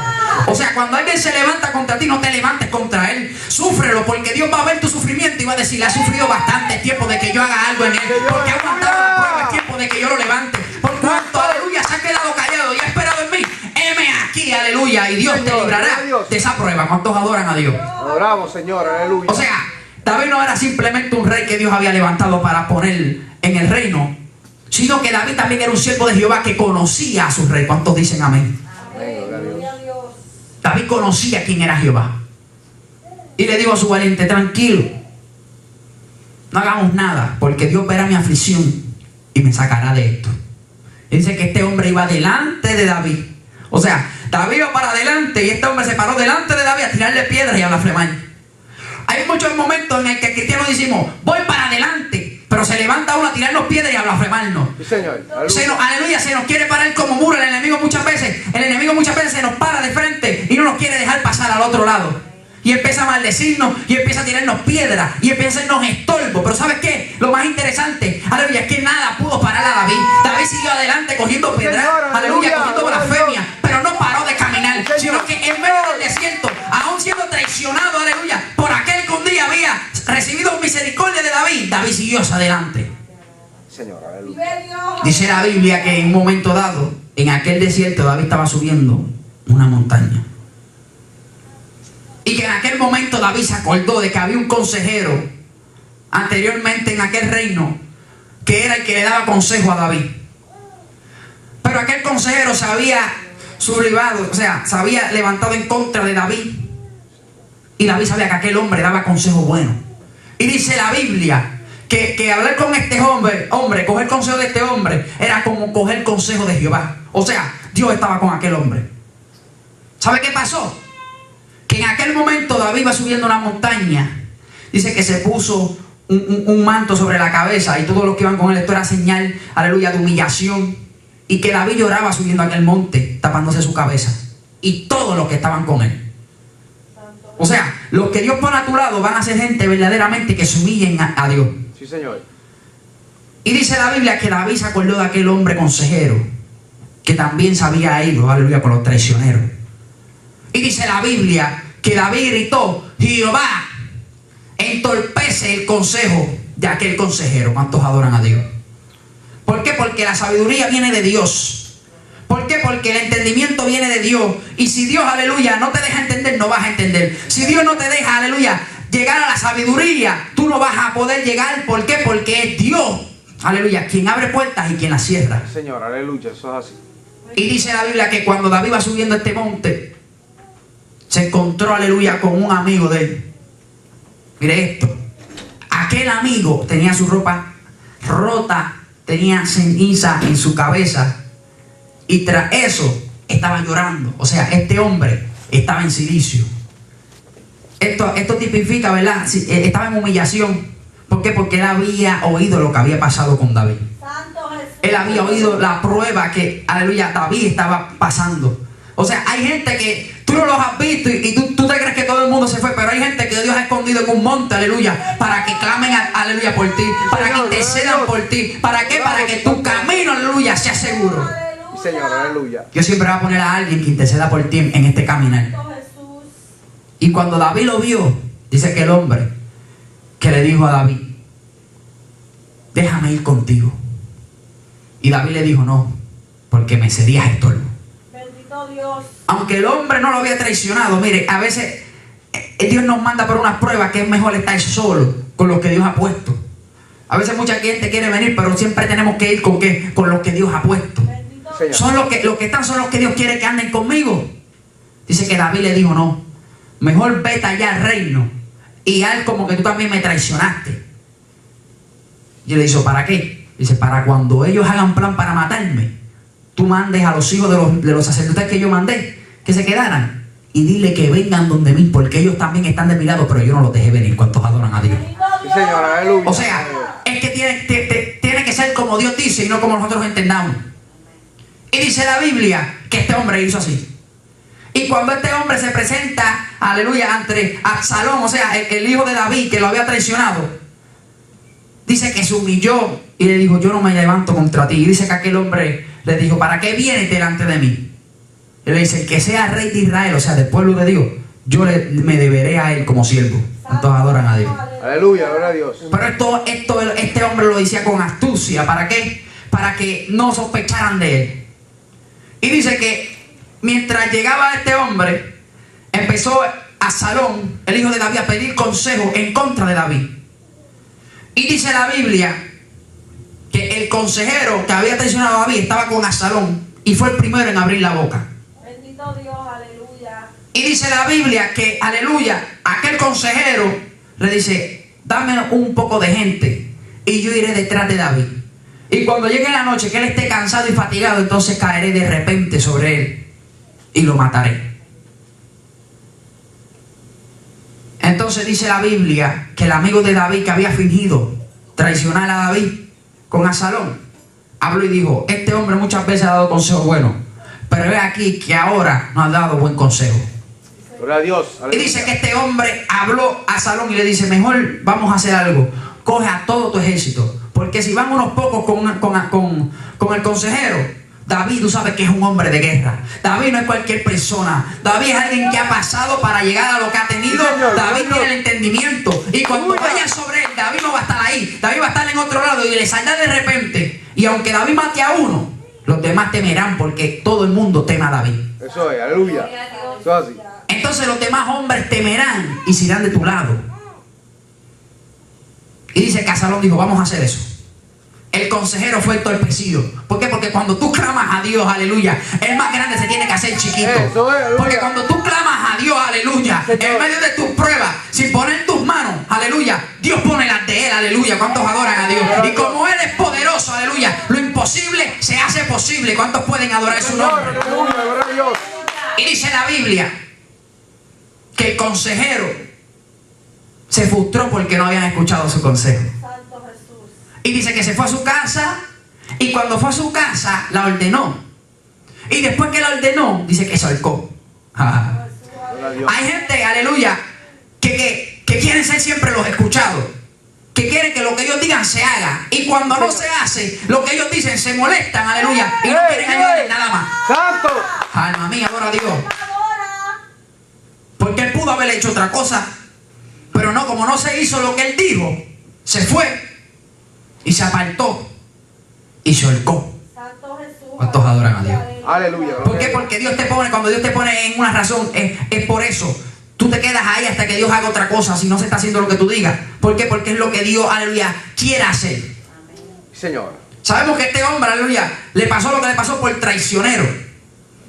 [SPEAKER 3] O sea, cuando alguien se levanta contra ti, no te levantes contra él. Súfrelo, porque Dios va a ver tu sufrimiento y va a decir: ha sufrido bastante, tiempo de que yo haga algo en él. Porque ha aguantado la prueba, es tiempo de que yo lo levante. Por cuanto, aleluya, se ha quedado callado y ha esperado en mí, heme aquí, aleluya. Y Dios te librará de esa prueba. ¿Cuántos adoran a Dios?
[SPEAKER 4] Adoramos, Señor, aleluya.
[SPEAKER 3] O sea, David no era simplemente un rey que Dios había levantado para poner en el reino, sino que David también era un siervo de Jehová que conocía a su rey. ¿Cuántos dicen amén?
[SPEAKER 4] Amén, gloria a Dios.
[SPEAKER 3] David conocía quién era Jehová. Y le digo a su valiente: tranquilo, no hagamos nada, porque Dios verá mi aflicción y me sacará de esto. Y dice que este hombre iba delante de David. O sea, David iba para adelante y este hombre se paró delante de David a tirarle piedras y a blasfemar. Hay muchos momentos en el que cristianos decimos: voy para adelante, pero se levanta uno a tirarnos piedras y a blasfemarnos.
[SPEAKER 4] Sí, Señor, aleluya.
[SPEAKER 3] Aleluya, se nos quiere parar como muro. El enemigo muchas veces se nos para de frente y no nos quiere dejar pasar al otro lado. Y empieza a maldecirnos y empieza a tirarnos piedras y empieza a hacernos estorbo. Pero ¿sabes qué? Lo más interesante, aleluya, es que nada pudo parar a David. David siguió adelante cogiendo piedras, aleluya, cogiendo blasfemia, pero no paró de caminar, sino que en medio del desierto, aún siendo traicionado, aleluya, por aquel que un día había recibido misericordia de David, David siguió hacia adelante.
[SPEAKER 4] Señor, aleluya.
[SPEAKER 2] Vive Dios.
[SPEAKER 3] Dice la Biblia que en un momento dado, en aquel desierto David estaba subiendo una montaña. Y que en aquel momento David se acordó de que había un consejero anteriormente en aquel reino que era el que le daba consejo a David. Pero aquel consejero se había sublevado, o sea, se había levantado en contra de David. Y David sabía que aquel hombre daba consejo bueno. Y dice la Biblia que hablar con este hombre, coger consejo de este hombre, era como coger consejo de Jehová. O sea, Dios estaba con aquel hombre. ¿Sabe qué pasó? Que en aquel momento David iba subiendo una montaña. Dice que se puso un manto sobre la cabeza, y todos los que iban con él, esto era señal, aleluya, de humillación. Y que David lloraba subiendo aquel monte, tapándose su cabeza. Y todos los que estaban con él. O sea, los que Dios pone a tu lado van a ser gente verdaderamente que se humillen a Dios.
[SPEAKER 4] Sí, Señor.
[SPEAKER 3] Y dice la Biblia que David se acordó de aquel hombre consejero que también se había ido, aleluya, con los traicioneros. Y dice la Biblia que David gritó: Jehová entorpece el consejo de aquel consejero. ¿Cuántos adoran a Dios? ¿Por qué? Porque la sabiduría viene de Dios. ¿Por qué? Porque el entendimiento viene de Dios. Y si Dios, aleluya, no te deja entender, no vas a entender. Si Dios no te deja, aleluya, llegar a la sabiduría, tú no vas a poder llegar. ¿Por qué? Porque es Dios, aleluya, quien abre puertas y quien las cierra.
[SPEAKER 4] Señor, aleluya, eso es así.
[SPEAKER 3] Y dice la Biblia que cuando David iba subiendo este monte, se encontró, aleluya, con un amigo de él. Mire esto. Aquel amigo tenía su ropa rota, tenía ceniza en su cabeza, y tras eso estaba llorando. O sea, este hombre estaba en cilicio. Esto tipifica, ¿verdad? Estaba en humillación. ¿Por qué? Porque él había oído lo que había pasado con David.
[SPEAKER 2] Santo Jesús.
[SPEAKER 3] Él había oído la prueba que, aleluya, David estaba pasando. O sea, hay gente que tú no los has visto y tú te crees que todo el mundo se fue, pero hay gente que Dios ha escondido en un monte, aleluya, para que clamen, aleluya, por ti, para que intercedan por ti. ¿Para qué? Para que tu camino, aleluya, sea seguro.
[SPEAKER 4] Sí, Señor, aleluya.
[SPEAKER 3] Dios siempre va a poner a alguien que interceda por ti en este caminar.
[SPEAKER 2] Santo Jesús.
[SPEAKER 3] Y cuando David lo vio, dice que el hombre que le dijo a David: déjame ir contigo. Y David le dijo: no, porque me serías estorbo.
[SPEAKER 2] Bendito Dios.
[SPEAKER 3] Aunque el hombre no lo había traicionado, mire, a veces Dios nos manda por unas pruebas que es mejor estar solo con los que Dios ha puesto. A veces mucha gente quiere venir, pero siempre tenemos que ir con ¿qué? Con los que Dios ha puesto.
[SPEAKER 2] Bendito
[SPEAKER 4] Señor.
[SPEAKER 3] Son los que están, son los que Dios quiere que anden conmigo. Dice que David le dijo: no, mejor vete allá al reino y haz como que tú también me traicionaste. Y él le dice: ¿para qué? Dice: para cuando ellos hagan plan para matarme, tú mandes a los hijos de los sacerdotes que yo mandé, que se quedaran, y dile que vengan donde mí, porque ellos también están de mi lado, pero yo no los dejé venir. ¿Cuántos adoran a Dios?
[SPEAKER 2] Bendito
[SPEAKER 4] Sí,
[SPEAKER 2] Dios.
[SPEAKER 4] Señor, aleluya.
[SPEAKER 3] O sea, es que tiene que ser como Dios dice y no como nosotros entendamos. Y dice la Biblia que este hombre hizo así. Y cuando este hombre se presenta, aleluya, ante Absalón, o sea, el hijo de David que lo había traicionado, dice que se humilló y le dijo: yo no me levanto contra ti. Y dice que aquel hombre le dijo: ¿para qué vienes delante de mí? Y le dice: el que sea rey de Israel, o sea, del pueblo de Dios, yo me deberé a él como siervo. ¿Cuántos adoran a Dios?
[SPEAKER 4] Aleluya, gloria a Dios.
[SPEAKER 3] Pero este hombre lo decía con astucia. ¿Para qué? Para que no sospecharan de él. Y dice que mientras llegaba este hombre, empezó Absalón, el hijo de David, a pedir consejo en contra de David. Y dice la Biblia que el consejero que había traicionado a David estaba con Absalón y fue el primero en abrir la boca.
[SPEAKER 2] Bendito Dios, aleluya.
[SPEAKER 3] Y dice la Biblia que, aleluya, aquel consejero le dice: dame un poco de gente y yo iré detrás de David. Y cuando llegue la noche que él esté cansado y fatigado, entonces caeré de repente sobre él y lo mataré. Entonces dice la Biblia que el amigo de David, que había fingido traicionar a David con Absalón, habló y dijo: este hombre muchas veces ha dado consejos buenos, pero ve aquí que ahora no ha dado buen consejo.
[SPEAKER 4] Gloria a Dios.
[SPEAKER 3] Y
[SPEAKER 4] Aleluya.
[SPEAKER 3] dice que este hombre habló a Absalón y le dice: mejor vamos a hacer algo, coge a todo tu ejército, porque si van unos pocos con el consejero, David, tú sabes que es un hombre de guerra. David no es cualquier persona. David es alguien que ha pasado para llegar a lo que ha tenido.
[SPEAKER 4] Sí, señor,
[SPEAKER 3] David
[SPEAKER 4] señor.
[SPEAKER 3] tiene el entendimiento. Y cuando
[SPEAKER 4] Aleluya.
[SPEAKER 3] vayan sobre él, David no va a estar ahí. David va a estar en otro lado y le saldrá de repente. Y aunque David mate a uno, los demás temerán porque todo el mundo teme a David.
[SPEAKER 4] Eso es, aleluya.
[SPEAKER 2] Gloria a Dios.
[SPEAKER 4] Eso es así.
[SPEAKER 3] Entonces los demás hombres temerán y se irán de tu lado. Y dice que Absalón dijo, vamos a hacer eso. El consejero fue entorpecido. ¿Por qué? Porque cuando tú clamas a Dios, aleluya, el más grande se tiene que hacer chiquito.
[SPEAKER 4] Eso es, aleluya.
[SPEAKER 3] Porque cuando tú clamas a Dios, aleluya, en medio de tus pruebas, sin poner tus manos, aleluya, Dios pone las de él, aleluya. ¿Cuántos adoran a Dios? Y como él es poderoso, aleluya, lo imposible se hace posible. ¿Cuántos pueden adorar su
[SPEAKER 4] Señor,
[SPEAKER 3] nombre?
[SPEAKER 4] aleluya, gloria a Dios.
[SPEAKER 3] Y dice la Biblia que el consejero se frustró porque no habían escuchado su consejo.
[SPEAKER 2] Santo Jesús.
[SPEAKER 3] Y dice que se fue a su casa, y cuando fue a su casa la ordenó. Y después que la ordenó, dice que se ahorcó. Ah.
[SPEAKER 4] Gloria a Dios.
[SPEAKER 3] Hay gente, aleluya, que quieren ser siempre los escuchados. Que quieren que lo que ellos digan se haga. Y cuando no se hace, lo que ellos dicen se molestan, aleluya. Y no quieren ayudar en nada más.
[SPEAKER 4] Santo.
[SPEAKER 3] Alma mía, adora a Dios.
[SPEAKER 2] Adora.
[SPEAKER 3] Porque él pudo haber hecho otra cosa. Pero no, como no se hizo lo que él dijo, se fue y se apartó y se ahorcó.
[SPEAKER 2] Santo Jesús.
[SPEAKER 3] ¿Cuántos adoran a Dios?
[SPEAKER 4] Aleluya.
[SPEAKER 3] ¿Por qué? Porque Dios te pone, cuando Dios te pone en una razón, es por eso. Tú te quedas ahí hasta que Dios haga otra cosa, si no se está haciendo lo que tú digas. ¿Por qué? Porque es lo que Dios, aleluya, quiere hacer.
[SPEAKER 4] Sí, Señor.
[SPEAKER 3] Sabemos que este hombre, aleluya, le pasó lo que le pasó por traicionero.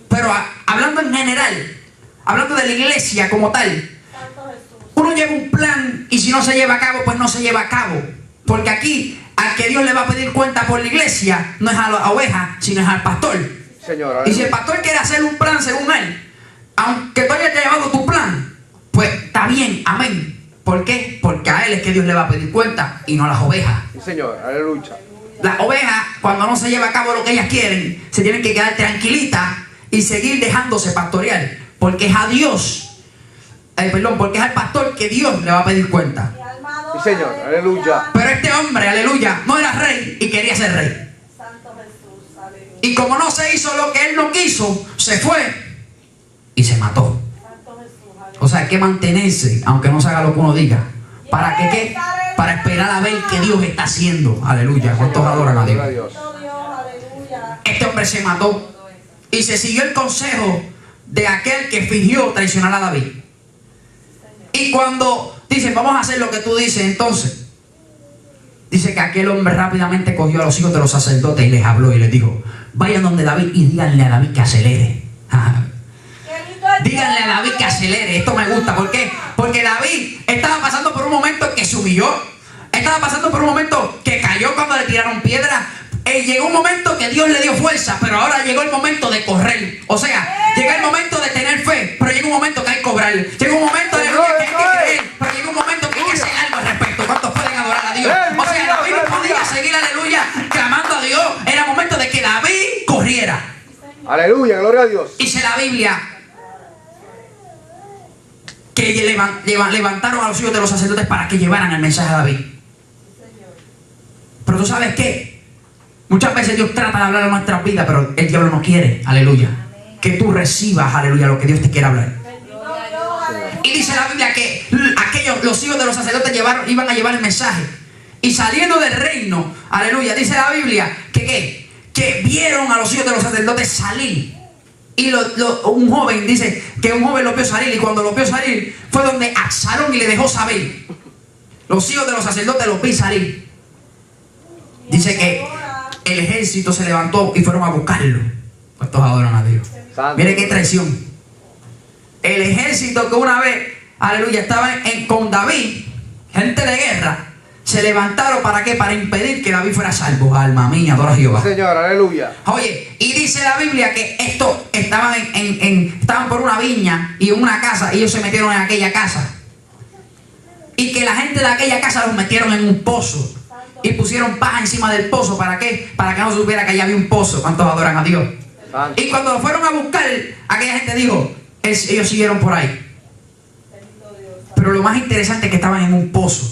[SPEAKER 3] Pero hablando en general, hablando de la iglesia como tal,
[SPEAKER 2] Santo Jesús.
[SPEAKER 3] uno lleva un plan y si no se lleva a cabo, pues no se lleva a cabo. Porque aquí, al que Dios le va a pedir cuenta por la iglesia, no es a la oveja, sino es al pastor.
[SPEAKER 4] Señor,
[SPEAKER 3] Y si el
[SPEAKER 4] aleluya.
[SPEAKER 3] pastor quiere hacer un plan según él, aunque tú hayas llevado tu plan, pues está bien, amén. ¿Por qué? Porque a él es que Dios le va a pedir cuenta y no a las ovejas.
[SPEAKER 4] Sí, Señor, aleluya.
[SPEAKER 3] Las ovejas, cuando no se lleva a cabo lo que ellas quieren, se tienen que quedar tranquilitas y seguir dejándose pastorear. Porque es a Dios, porque es al pastor que Dios le va a pedir cuenta.
[SPEAKER 2] Mi alma adora.
[SPEAKER 4] Sí, Señor, aleluya.
[SPEAKER 3] Pero este hombre, aleluya, no era rey y quería ser rey.
[SPEAKER 2] Santo Jesús. Aleluya.
[SPEAKER 3] Y como no se hizo lo que él no quiso, se fue y se mató.
[SPEAKER 2] Santo Jesús. Aleluya.
[SPEAKER 3] O sea, hay que mantenerse, aunque no se haga lo que uno diga. ¿Para que qué? Para esperar a ver qué Dios está haciendo. Aleluya. ¿Cuántos adoran a
[SPEAKER 4] Gloria a
[SPEAKER 3] Dios?
[SPEAKER 4] Dios.
[SPEAKER 2] Santo Dios. Aleluya.
[SPEAKER 3] Este hombre se mató y se siguió el consejo de aquel que fingió traicionar a David. Y cuando dicen, vamos a hacer lo que tú dices, entonces, dice que aquel hombre rápidamente cogió a los hijos de los sacerdotes y les habló y les dijo, vayan donde David y díganle a David que acelere.
[SPEAKER 2] Qué lindo es
[SPEAKER 3] Díganle a David que acelere. Esto me gusta. ¿Por qué? Porque David estaba pasando por un momento que se humilló. Estaba pasando por un momento que cayó cuando le tiraron piedras. Llegó un momento que Dios le dio fuerza, pero ahora llegó el momento de correr. O sea, llega el momento de tener fe, pero llega un momento que hay que cobrar. Llega un momento de que hay que creer, pero llega un momento que hay que hacer algo al respecto. ¿Cuántos pueden adorar a Dios? O sea, David no podía seguir, aleluya, clamando a Dios. Era momento de que David corriera.
[SPEAKER 4] Aleluya, gloria a Dios.
[SPEAKER 3] Dice la Biblia que levantaron a los hijos de los sacerdotes para que llevaran el mensaje a David. Pero tú sabes qué, muchas veces Dios trata de hablar a nuestras vidas, pero el diablo no quiere, aleluya, que tú recibas, aleluya, lo que Dios te quiere hablar.
[SPEAKER 2] Bendito Dios. Aleluya.
[SPEAKER 3] Y dice la Biblia que los hijos de los sacerdotes iban a llevar el mensaje. Y saliendo del reino, aleluya, dice la Biblia que vieron a los hijos de los sacerdotes salir. Y un joven dice que un joven los vio salir. Y cuando los vio salir fue donde Absalón y le dejó saber. Los hijos de los sacerdotes los vi salir. Dice que el ejército se levantó y fueron a buscarlo. ¿Cuántos adoran a Dios?
[SPEAKER 4] Santo.
[SPEAKER 3] Mire qué traición. El ejército que una vez, aleluya, estaba con David, gente de guerra, se levantaron ¿para qué? Para impedir que David fuera salvo. Alma mía, adora a Jehová.
[SPEAKER 4] Señor, aleluya.
[SPEAKER 3] Oye, y dice la Biblia que estos estaban estaban por una viña y en una casa, y ellos se metieron en aquella casa. Y que la gente de aquella casa los metieron en un pozo. Y pusieron paja encima del pozo. ¿Para qué? Para que no supiera que allá había un pozo. ¿Cuántos adoran a Dios?
[SPEAKER 4] Santo.
[SPEAKER 3] Y cuando lo fueron a buscar, aquella gente dijo, ellos siguieron por ahí. Pero lo más interesante es que estaban en un pozo.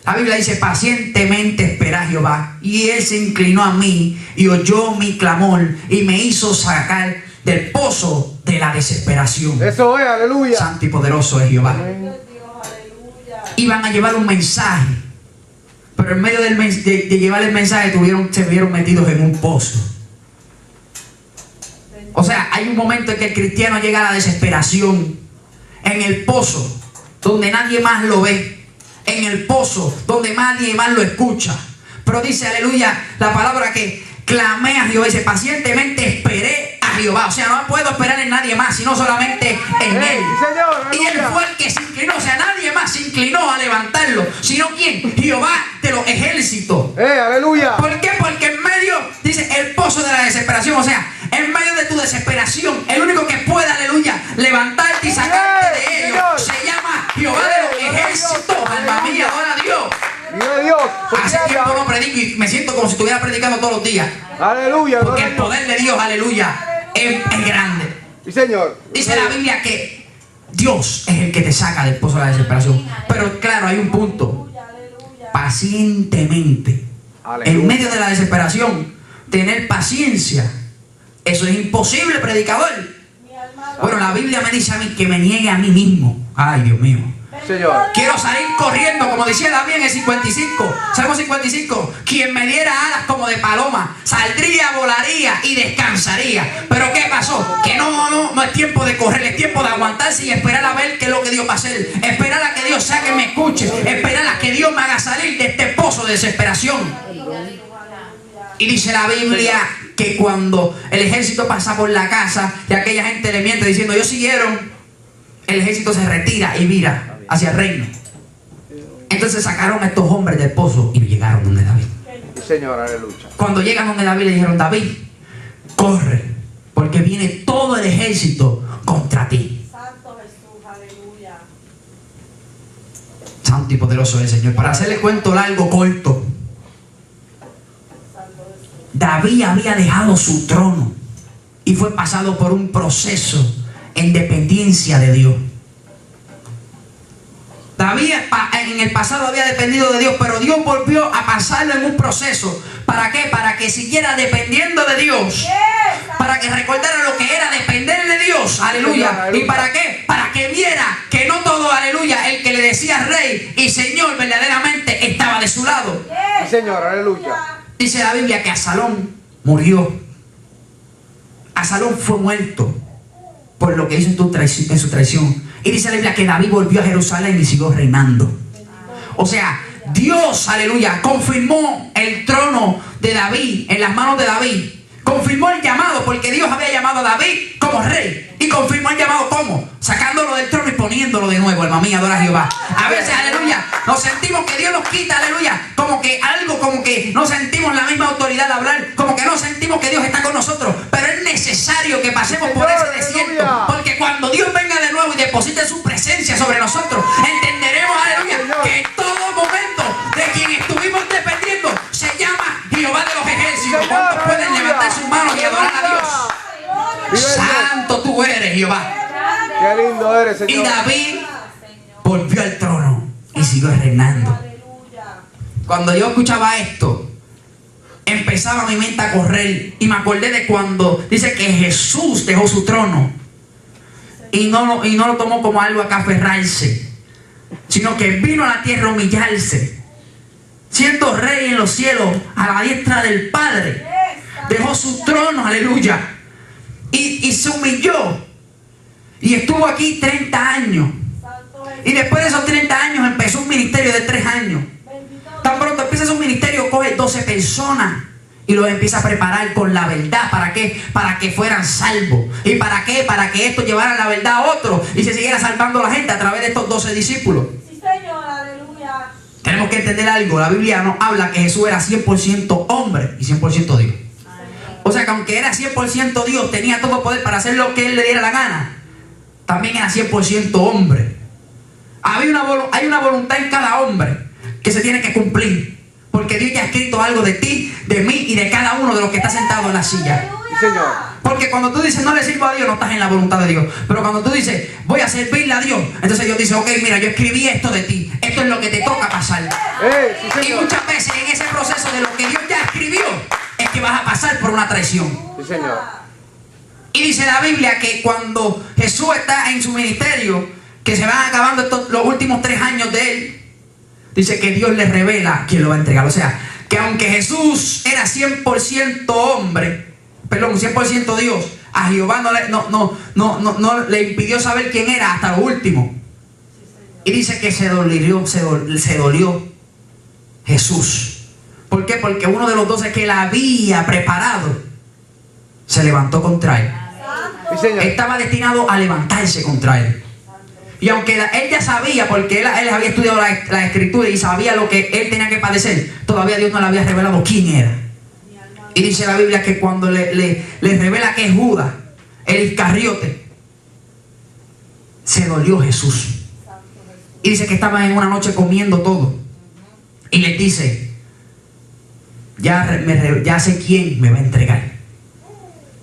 [SPEAKER 3] La Biblia dice, pacientemente espera a Jehová, y él se inclinó a mí y oyó mi clamor y me hizo sacar del pozo de la desesperación.
[SPEAKER 4] Eso es, aleluya.
[SPEAKER 3] Santo y poderoso es Jehová.
[SPEAKER 2] Dios, aleluya.
[SPEAKER 3] Iban a llevar un mensaje, pero en medio de llevar el mensaje se vieron metidos en un pozo. O sea, hay un momento en que el cristiano llega a la desesperación. En el pozo, donde nadie más lo ve. En el pozo, donde nadie más lo escucha. Pero dice, aleluya, la palabra que clamé a Jehová. Dice, pacientemente esperé a Jehová. O sea, no puedo esperar en nadie más, sino solamente en Él.
[SPEAKER 4] Señor,
[SPEAKER 3] Y Él fue el que se inclinó. O sea, nadie más se inclinó a levantarlo. Sino ¿quién? Jehová de los ejércitos.
[SPEAKER 4] Aleluya.
[SPEAKER 3] ¿Por qué? Porque en medio, dice, el pozo de la desesperación. O sea, en medio de tu desesperación, el único que puede, aleluya, levantarte y sacarte de ello se llama Jehová de los ejércitos. Alma mía, adora a Dios.
[SPEAKER 4] Viva Dios.
[SPEAKER 3] Hace tiempo no predico y me siento como si estuviera predicando todos los días.
[SPEAKER 4] Aleluya.
[SPEAKER 3] Porque el poder de Dios, aleluya, es grande.
[SPEAKER 4] Sí, Señor.
[SPEAKER 3] Dice la Biblia que Dios es el que te saca del pozo de la desesperación. Pero claro, hay un punto. Pacientemente. En medio de la desesperación, tener paciencia. Eso es imposible, predicador. Bueno, la Biblia me dice a mí que me niegue a mí mismo. Ay, Dios mío.
[SPEAKER 4] Señor.
[SPEAKER 3] Quiero salir corriendo, como decía David en el 55, Salmo 55. Quien me diera alas como de paloma, saldría, volaría y descansaría. Pero ¿qué pasó? Que no es tiempo de correr, es tiempo de aguantarse y esperar a ver qué es lo que Dios va a hacer. Esperar a que Dios sea que me escuche. Esperar a que Dios me haga salir de este pozo de desesperación. Y dice la Biblia que cuando el ejército pasa por la casa y aquella gente le miente diciendo ellos siguieron, el ejército se retira y mira hacia el reino. Entonces sacaron a estos hombres del pozo y llegaron donde David.
[SPEAKER 4] Señor, aleluya.
[SPEAKER 3] Cuando llegan donde David le dijeron, David, corre, porque viene todo el ejército contra ti.
[SPEAKER 2] Santo Jesús, aleluya.
[SPEAKER 3] Santo y poderoso es el Señor. Para hacerle cuento largo, corto, David había dejado su trono y fue pasado por un proceso en dependencia de Dios. David en el pasado había dependido de Dios, pero Dios volvió a pasarlo en un proceso. ¿Para qué? Para que siguiera dependiendo de Dios. Para que recordara lo que era depender de Dios. Aleluya. ¿Y para qué? Para que viera que no todo, aleluya, el que le decía rey y señor verdaderamente estaba de su lado.
[SPEAKER 4] Sí, Señor, aleluya.
[SPEAKER 3] Dice la Biblia que Absalón murió. Absalón fue muerto por lo que hizo en su traición. Y dice la Biblia que David volvió a Jerusalén y siguió reinando. O sea, Dios, aleluya, confirmó el trono de David en las manos de David. Confirmó el llamado, porque Dios había llamado a David como rey. Y confirmó el llamado ¿cómo? Sacándolo del trono y poniéndolo de nuevo. Alma mía, adora a Jehová. A veces, aleluya, nos sentimos que Dios nos quita, aleluya, como que algo, como que no sentimos la misma autoridad de hablar, como que no sentimos que Dios está con nosotros. Pero es necesario que pasemos por ese desierto, porque cuando Dios venga de nuevo y deposite su presencia sobre nosotros, entenderemos, aleluya, que en todo momento de quien estuvimos dependiendo se llama Jehová de los ejércitos. ¿Cuántos pueden levantar sus manos y adorar a Dios? Santo tú eres, Jehová.
[SPEAKER 4] Qué lindo eres, Señor.
[SPEAKER 3] Y David volvió al trono y siguió reinando. Cuando yo escuchaba esto, empezaba mi mente a correr y me acordé de cuando dice que Jesús dejó su trono y no lo tomó como algo a que aferrarse, sino que vino a la tierra a humillarse, siendo rey en los cielos a la diestra del Padre. Dejó su trono, aleluya, y se humilló y estuvo aquí 30 años. Y después de esos 30 años empezó un ministerio de 3 años. Tan pronto empieza su ministerio, coge 12 personas y los empieza a preparar con la verdad. ¿Para qué? Para que fueran salvos. ¿Y para qué? Para que esto llevara la verdad a otros y se siguiera salvando a la gente a través de estos 12 discípulos.
[SPEAKER 2] Sí, Señor, aleluya.
[SPEAKER 3] Tenemos que entender algo. La Biblia nos habla que Jesús era 100% hombre y 100% Dios. O sea que aunque era 100% Dios, tenía todo poder para hacer lo que Él le diera la gana. También era 100% hombre. Hay una voluntad en cada hombre que se tiene que cumplir. Porque Dios ya ha escrito algo de ti, de mí y de cada uno de los que está sentado en la silla.
[SPEAKER 4] Sí, Señor.
[SPEAKER 3] Porque cuando tú dices no le sirvo a Dios, no estás en la voluntad de Dios. Pero cuando tú dices voy a servirle a Dios, entonces Dios dice, ok, mira, yo escribí esto de ti. Esto es lo que te toca pasar.
[SPEAKER 4] Sí,
[SPEAKER 3] Y
[SPEAKER 4] Señor.
[SPEAKER 3] muchas veces en ese proceso de lo que Dios ya escribió, es que vas a pasar por una traición.
[SPEAKER 4] Sí, Señor.
[SPEAKER 3] Y dice la Biblia que cuando Jesús está en su ministerio, que se van acabando los últimos 3 años de él, dice que Dios le revela quién lo va a entregar. O sea, que aunque Jesús era 100% hombre, perdón, 100% Dios, a Jehová no le impidió saber quién era hasta lo último. Y dice que se dolió Jesús. ¿Por qué? Porque uno de los 12 que él había preparado se levantó contra él.
[SPEAKER 4] Sí, señor.
[SPEAKER 3] Estaba destinado a levantarse contra él. Y aunque él ya sabía, porque él había estudiado la escritura y sabía lo que él tenía que padecer, todavía Dios no le había revelado quién era. Y dice la Biblia que cuando le revela que es Judas, el Iscariote, se dolió Jesús. Y dice que estaban en una noche comiendo todo. Y les dice, ya sé quién me va a entregar.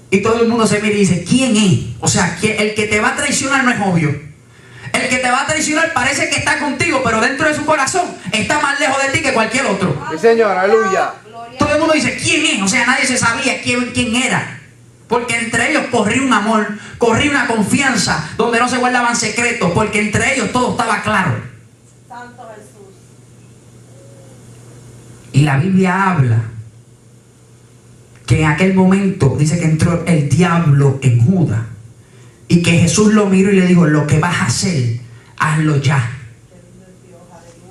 [SPEAKER 3] Y todo el mundo se mira y dice, ¿quién es? O sea, el que te va a traicionar no es obvio. El que te va a traicionar parece que está contigo, pero dentro de su corazón está más lejos de ti que cualquier otro.
[SPEAKER 4] Sí, señor, aleluya.
[SPEAKER 3] Todo el mundo dice, ¿quién es? O sea, nadie se sabía quién era. Porque entre ellos corría un amor, corría una confianza, donde no se guardaban secretos, porque entre ellos todo estaba claro.
[SPEAKER 2] Santo Jesús.
[SPEAKER 3] Y la Biblia habla que en aquel momento dice que entró el diablo en Judas y que Jesús lo miró y le dijo, lo que vas a hacer, hazlo ya.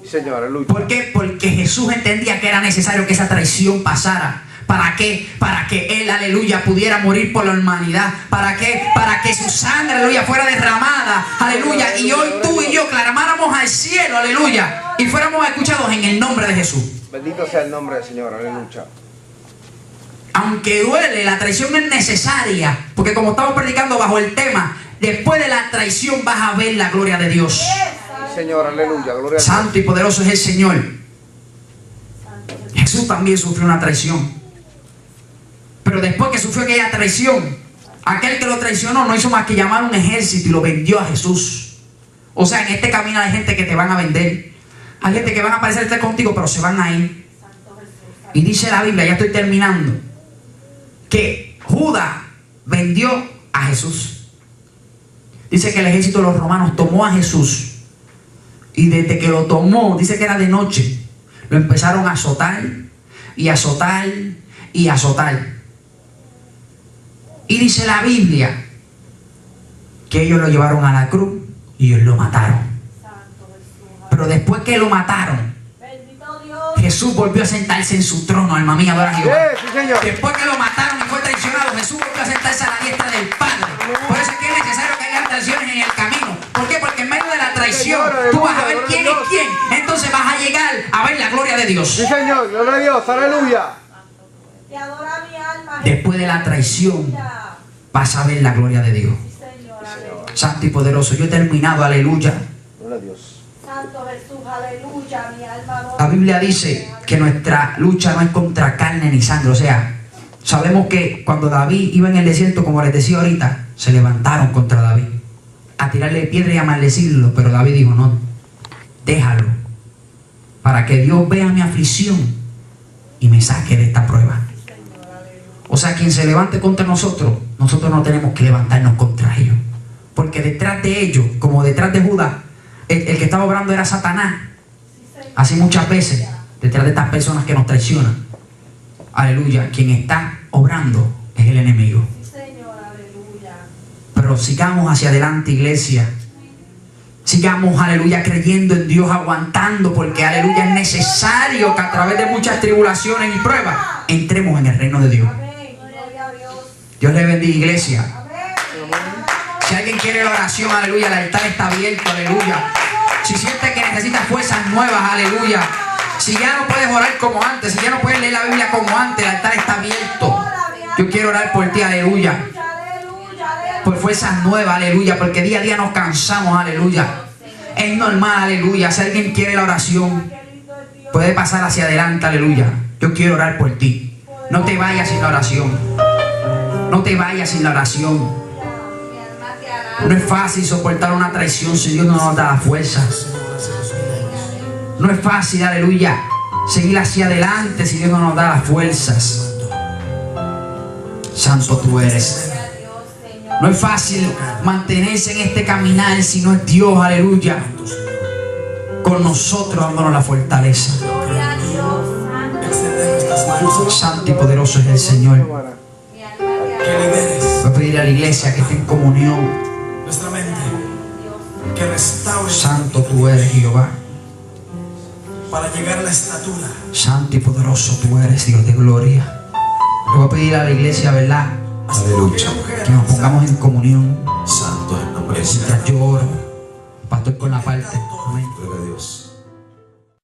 [SPEAKER 4] Sí, señor, aleluya.
[SPEAKER 3] ¿Por qué? Porque Jesús entendía que era necesario que esa traición pasara. ¿Para qué? Para que Él, aleluya, pudiera morir por la humanidad. ¿Para qué? Para que su sangre, aleluya, fuera derramada, aleluya. Y hoy tú y yo clamáramos al cielo, aleluya, y fuéramos escuchados en el nombre de Jesús.
[SPEAKER 4] Bendito sea el nombre del Señor, aleluya.
[SPEAKER 3] Aunque duele, la traición es necesaria. Porque como estamos predicando bajo el tema, después de la traición vas a ver la gloria de Dios.
[SPEAKER 4] Sí, señor, aleluya, gloria a Dios.
[SPEAKER 3] Santo y poderoso es el Señor. Jesús también sufrió una traición. Pero después que sufrió aquella traición, aquel que lo traicionó no hizo más que llamar a un ejército y lo vendió a Jesús. O sea, en este camino hay gente que te van a vender. Hay gente que van a parecer estar contigo, pero se van a ir. Y dice la Biblia, ya estoy terminando, que Judas vendió a Jesús. Dice que el ejército de los romanos tomó a Jesús. Y desde que lo tomó, dice que era de noche, lo empezaron a azotar y azotar y azotar. Y dice la Biblia que ellos lo llevaron a la cruz y ellos lo mataron. Pero después que lo mataron,
[SPEAKER 2] Bendito Dios.
[SPEAKER 3] Jesús volvió a sentarse en su trono, alma mía, adora a Jehová.
[SPEAKER 4] Sí, señor.
[SPEAKER 3] Después que lo mataron y fue traicionado, Jesús volvió a sentarse a la diestra del Padre. Por eso es que es necesario que haya traiciones en el camino. ¿Por qué? Porque en medio de la traición tú vas a ver quién es quién. Entonces vas a llegar a ver la gloria de Dios.
[SPEAKER 4] Sí, señor, gloria a Dios, aleluya.
[SPEAKER 2] Te adora mi alma.
[SPEAKER 3] Después de la traición
[SPEAKER 2] Aleluya.
[SPEAKER 3] vas a ver la gloria de Dios.
[SPEAKER 2] Sí, Señor, aleluya.
[SPEAKER 3] Santo y poderoso, yo he terminado, aleluya.
[SPEAKER 4] Gloria a Dios.
[SPEAKER 2] Santo Jesús, aleluya. Mi alma adora.
[SPEAKER 3] La Biblia dice que nuestra lucha no es contra carne ni sangre. O sea, sabemos que cuando David iba en el desierto, como les decía ahorita, se levantaron contra David a tirarle piedra y a maldecirlo. Pero David dijo, no, déjalo, para que Dios vea mi aflicción y me saque de esta prueba. O sea, quien se levante contra nosotros, nosotros no tenemos que levantarnos contra ellos. Porque detrás de ellos, como detrás de Judas, el que estaba obrando era Satanás. Así muchas veces, detrás de estas personas que nos traicionan, aleluya, quien está obrando es el enemigo.
[SPEAKER 2] Sí, Señor, aleluya.
[SPEAKER 3] Pero sigamos hacia adelante, iglesia. Sigamos, aleluya, creyendo en Dios, aguantando, porque, aleluya, es necesario que a través de muchas tribulaciones y pruebas entremos en el reino de Dios.
[SPEAKER 2] Amén. Gloria a Dios.
[SPEAKER 3] Dios le bendiga, iglesia.
[SPEAKER 2] Amén.
[SPEAKER 3] Si alguien quiere la oración, aleluya, el altar está abierto, aleluya. Si siente que necesita fuerzas nuevas, aleluya. Si ya no puedes orar como antes, si ya no puedes leer la Biblia como antes, el altar está abierto. Yo quiero orar por ti, aleluya.
[SPEAKER 2] Aleluya, aleluya.
[SPEAKER 3] Por fuerzas nuevas, aleluya. Porque día a día nos cansamos, aleluya. Es normal, aleluya. Si alguien quiere la oración,
[SPEAKER 2] Qué lindo es Dios.
[SPEAKER 3] puede pasar hacia adelante, aleluya. Yo quiero orar por ti. No te vayas sin la oración. No te vayas sin la oración.
[SPEAKER 2] Mi alma te alaba.
[SPEAKER 3] No es fácil soportar una traición si Dios no nos da la fuerza. No es fácil, aleluya, seguir hacia adelante si Dios no nos da las fuerzas. Santo tú eres.
[SPEAKER 2] Gloria a Dios, Señor.
[SPEAKER 3] No es fácil mantenerse en este caminar si no es Dios, aleluya, con nosotros dándonos la fortaleza.
[SPEAKER 2] Gloria a Dios, Santo.
[SPEAKER 3] Santo y poderoso es el Señor.
[SPEAKER 2] Mi alma te alaba.
[SPEAKER 3] Voy a pedir a la iglesia que esté en comunión.
[SPEAKER 5] nuestra mente, que restaure
[SPEAKER 3] Santo tú eres, Jehová.
[SPEAKER 5] para llegar a la estatura.
[SPEAKER 3] Santo y poderoso tú eres, Dios de gloria. Le voy a pedir a la iglesia, ¿verdad?,
[SPEAKER 5] Aleluya.
[SPEAKER 3] que nos pongamos en comunión.
[SPEAKER 5] Santo es el nombre del Señor.
[SPEAKER 3] Mientras yo oro, pastor con la parte. Amén.
[SPEAKER 5] Gloria a Dios.